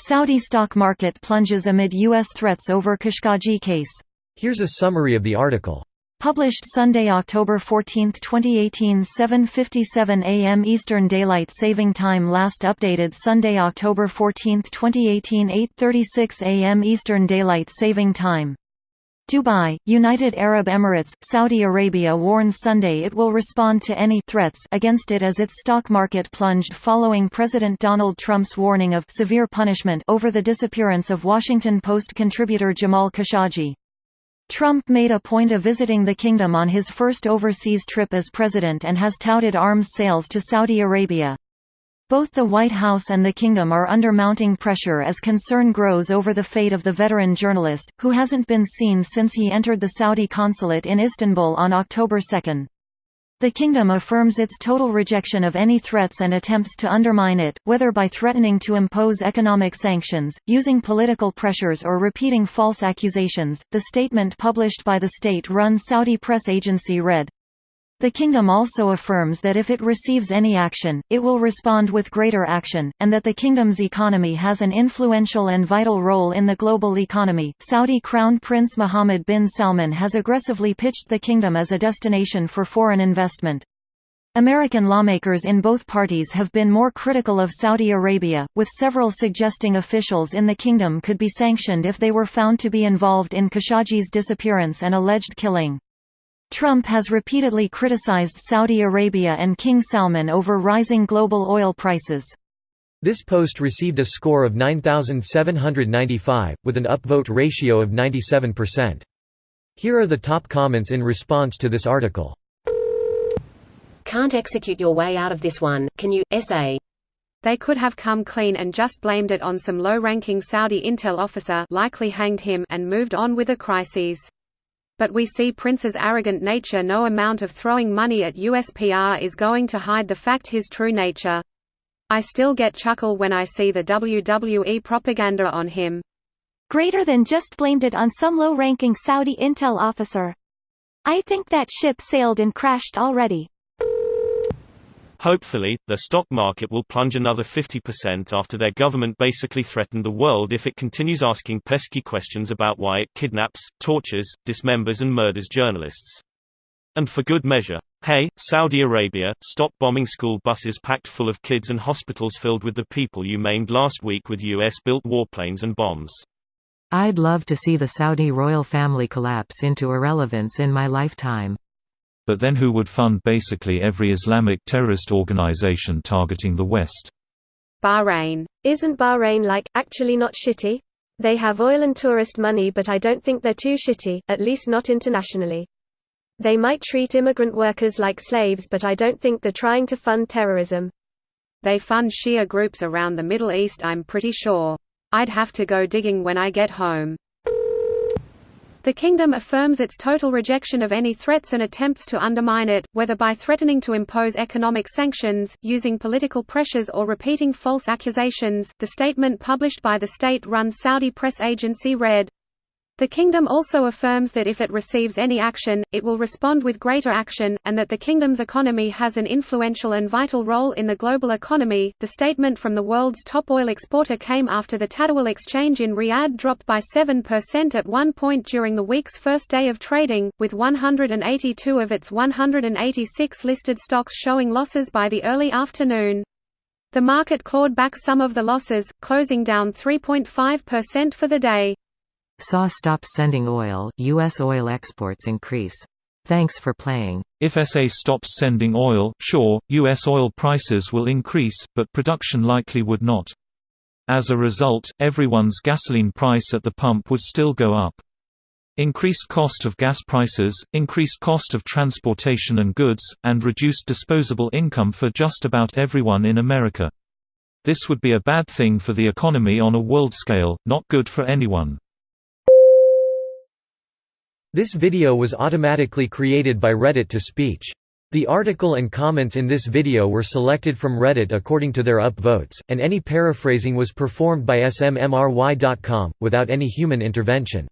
Saudi stock market plunges amid U.S. threats over Khashkoggi case. Here's a summary of the article. Published Sunday, October 14, 2018, 7:57 a.m. Eastern Daylight Saving Time. Last updated Sunday, October 14, 2018, 8:36 a.m. Eastern Daylight Saving Time. Dubai, United Arab Emirates, Saudi Arabia warns Sunday it will respond to any threats against it as its stock market plunged following President Donald Trump's warning of severe punishment over the disappearance of Washington Post contributor Jamal Khashoggi. Trump made a point of visiting the kingdom on his first overseas trip as president and has touted arms sales to Saudi Arabia. Both the White House and the kingdom are under mounting pressure as concern grows over the fate of the veteran journalist, who hasn't been seen since he entered the Saudi consulate in Istanbul on October 2. The kingdom affirms its total rejection of any threats and attempts to undermine it, whether by threatening to impose economic sanctions, using political pressures, or repeating false accusations. The statement published by the state-run Saudi press agency read, "The kingdom also affirms that if it receives any action, it will respond with greater action, and that the kingdom's economy has an influential and vital role in the global economy." Saudi Crown Prince Mohammed bin Salman has aggressively pitched the kingdom as a destination for foreign investment. American lawmakers in both parties have been more critical of Saudi Arabia, with several suggesting officials in the kingdom could be sanctioned if they were found to be involved in Khashoggi's disappearance and alleged killing. Trump has repeatedly criticized Saudi Arabia and King Salman over rising global oil prices. This post received a score of 9,795, with an upvote ratio of 97%. Here are the top comments in response to this article. Can't execute your way out of this one, can you, SA? They could have come clean and just blamed it on some low-ranking Saudi intel officer, likely hanged him, and moved on with the crises. But we see Prince's arrogant nature. No amount of throwing money at US PR is going to hide the fact his true nature. I still get chuckle when I see the WWE propaganda on him. Greater than just blamed it on some low-ranking Saudi intel officer. I think that ship sailed and crashed already. Hopefully, the stock market will plunge another 50% after their government basically threatened the world if it continues asking pesky questions about why it kidnaps, tortures, dismembers and murders journalists. And for good measure. Hey, Saudi Arabia, stop bombing school buses packed full of kids and hospitals filled with the people you maimed last week with US-built warplanes and bombs. I'd love to see the Saudi royal family collapse into irrelevance in my lifetime. But then who would fund basically every Islamic terrorist organization targeting the West? Bahrain. Isn't Bahrain actually not shitty? They have oil and tourist money, but I don't think they're too shitty, at least not internationally. They might treat immigrant workers like slaves, but I don't think they're trying to fund terrorism. They fund Shia groups around the Middle East, I'm pretty sure. I'd have to go digging when I get home. The kingdom affirms its total rejection of any threats and attempts to undermine it, whether by threatening to impose economic sanctions, using political pressures, or repeating false accusations. The statement published by the state-run Saudi press agency read, "The kingdom also affirms that if it receives any action, it will respond with greater action, and that the kingdom's economy has an influential and vital role in the global economy." The statement from the world's top oil exporter came after the Tadawul exchange in Riyadh dropped by 7% at one point during the week's first day of trading, with 182 of its 186 listed stocks showing losses by the early afternoon. The market clawed back some of the losses, closing down 3.5% for the day. SA stops sending oil, U.S. oil exports increase. Thanks for playing. If SA stops sending oil, sure, U.S. oil prices will increase, but production likely would not. As a result, everyone's gasoline price at the pump would still go up. Increased cost of gas prices, increased cost of transportation and goods, and reduced disposable income for just about everyone in America. This would be a bad thing for the economy on a world scale, not good for anyone. This video was automatically created by Reddit to speech. The article and comments in this video were selected from Reddit according to their upvotes, and any paraphrasing was performed by smry.com, without any human intervention.